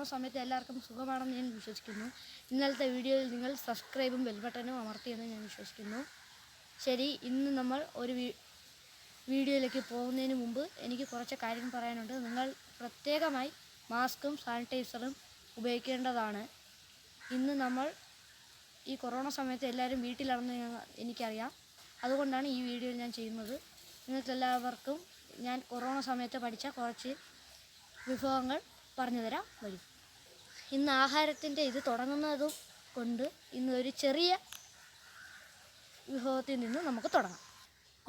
Corona സമയത്ത് എല്ലാവർക്കും സുഖമാണെന്ന് ഞാൻ വിശ്വസിക്കുന്നു. ഇന്നലത്തെ വീഡിയോയിൽ നിങ്ങൾ സബ്സ്ക്രൈബും ബെൽ ബട്ടണും അമർത്തിയെന്ന് ഞാൻ വിശ്വസിക്കുന്നു. ശരി, ഇന്ന് നമ്മൾ ഒരു വീഡിയോയിലേക്ക് പോകുന്നതിന് മുമ്പ് എനിക്ക് കുറച്ച് കാര്യം പറയാനുണ്ട്. നിങ്ങൾ പ്രത്യേകമായി മാസ്കും സാനിറ്റൈസറും ഉപയോഗിക്കേണ്ടതാണ്. ഇന്ന് നമ്മൾ ഈ കൊറോണ സമയത്ത് എല്ലാവരും വീട്ടിലാണെന്ന് എനിക്കറിയാം. അതുകൊണ്ടാണ് ഈ വീഡിയോ ഞാൻ ചെയ്യുന്നത്. നിങ്ങൾക്കെല്ലാവർക്കും ഞാൻ കൊറോണ സമയത്ത് പഠിച്ച കുറച്ച് വിഭവങ്ങൾ പറഞ്ഞു തരാം വരും. ഇന്ന് ആഹാരത്തിൻ്റെ ഇത് തുടങ്ങുന്നതും കൊണ്ട് ഇന്ന് ഒരു ചെറിയ വിഭവത്തിൽ നിന്ന് നമുക്ക് തുടങ്ങാം.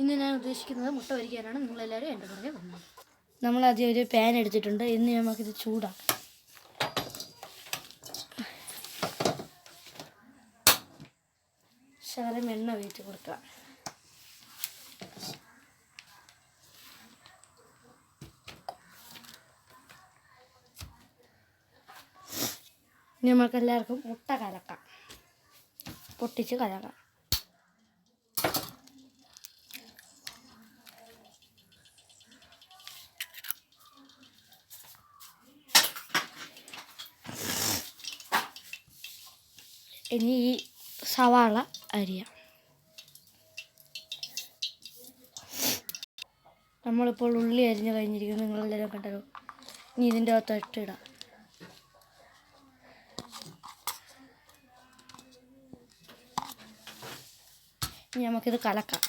ഇന്ന് ഞാൻ ഉദ്ദേശിക്കുന്നത് മുട്ട പൊരിക്കാനാണ്. നിങ്ങളെല്ലാവരും എൻ്റെ പുറകെ വന്നത്. നമ്മളാദ്യം ഒരു പാൻ എടുത്തിട്ടുണ്ട്. ഇന്ന് നമുക്കിത് ചൂടാക്കാം. ശകലം എണ്ണ ഒഴിച്ച് കൊടുക്കുക. ഇനി നമുക്കെല്ലാവർക്കും മുട്ട കലക്കാം, പൊട്ടിച്ച് കലക്കാം. ഇനി ഈ സവാള അരിയാം. നമ്മളിപ്പോൾ ഉള്ളി അരിഞ്ഞ് കഴിഞ്ഞിരിക്കുന്നു. നിങ്ങളെല്ലാവരും കണ്ടല്ലോ. ഇനി ഇതിൻ്റെ അകത്ത് ഇട്ടിടാം. ഇനി നമുക്കിത് കലക്കാം.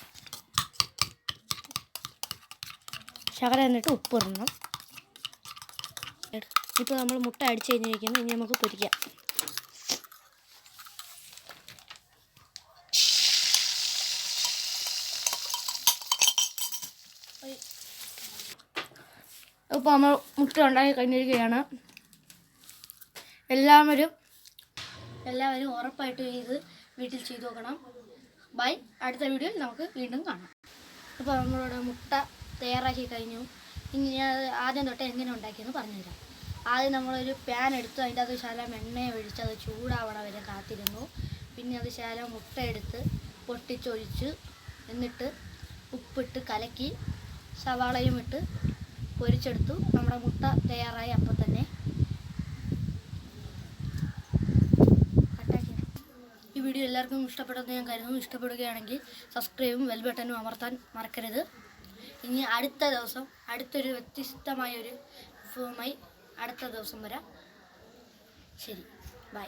ശകലം എന്നിട്ട് ഉപ്പ് ഇടണം. ഇപ്പോൾ നമ്മൾ മുട്ട അടിച്ച് കഴിഞ്ഞിരിക്കുന്നു. ഇനി നമുക്ക് പൊരിക്കാം. ഇപ്പോൾ നമ്മൾ മുട്ട ഉണ്ടാക്കി കഴിഞ്ഞിരിക്കുകയാണ്. എല്ലാവരും ഉറപ്പായിട്ടും ഇത് വീട്ടിൽ ചെയ്ത് നോക്കണം. ബൈ. അടുത്ത വീഡിയോയിൽ നമുക്ക് വീണ്ടും കാണാം. ഇപ്പോൾ നമ്മളുടെ മുട്ട തയ്യാറാക്കി കഴിഞ്ഞു. ഇനി ഞാൻ ആദ്യം തൊട്ട് എങ്ങനെ ഉണ്ടാക്കിയെന്ന് പറഞ്ഞുതരാം. ആദ്യം നമ്മളൊരു പാൻ എടുത്തു. അതിൻ്റെ അത് ശകലം എണ്ണ ഒഴിച്ച് അത് ചൂടാവണ വരെ കാത്തിരുന്നു. പിന്നെ അത് ശകലം മുട്ട എടുത്ത് പൊട്ടിച്ചൊഴിച്ച് എന്നിട്ട് ഉപ്പിട്ട് കലക്കി സവാളയും ഇട്ട് പൊരിച്ചെടുത്തു. നമ്മുടെ മുട്ട തയ്യാറായി. അപ്പം തന്നെ ഈ വീഡിയോ എല്ലാവർക്കും ഇഷ്ടപ്പെടുമെന്ന് ഞാൻ കരുതുന്നു. ഇഷ്ടപ്പെടുകയാണെങ്കിൽ സബ്സ്ക്രൈബും ബെൽ ബട്ടണും അമർത്താൻ മറക്കരുത്. ഇനി അടുത്ത ദിവസം അടുത്തൊരു വ്യത്യസ്തമായൊരു വിഭവമായി അടുത്ത ദിവസം വരാം. ശരി, ബൈ.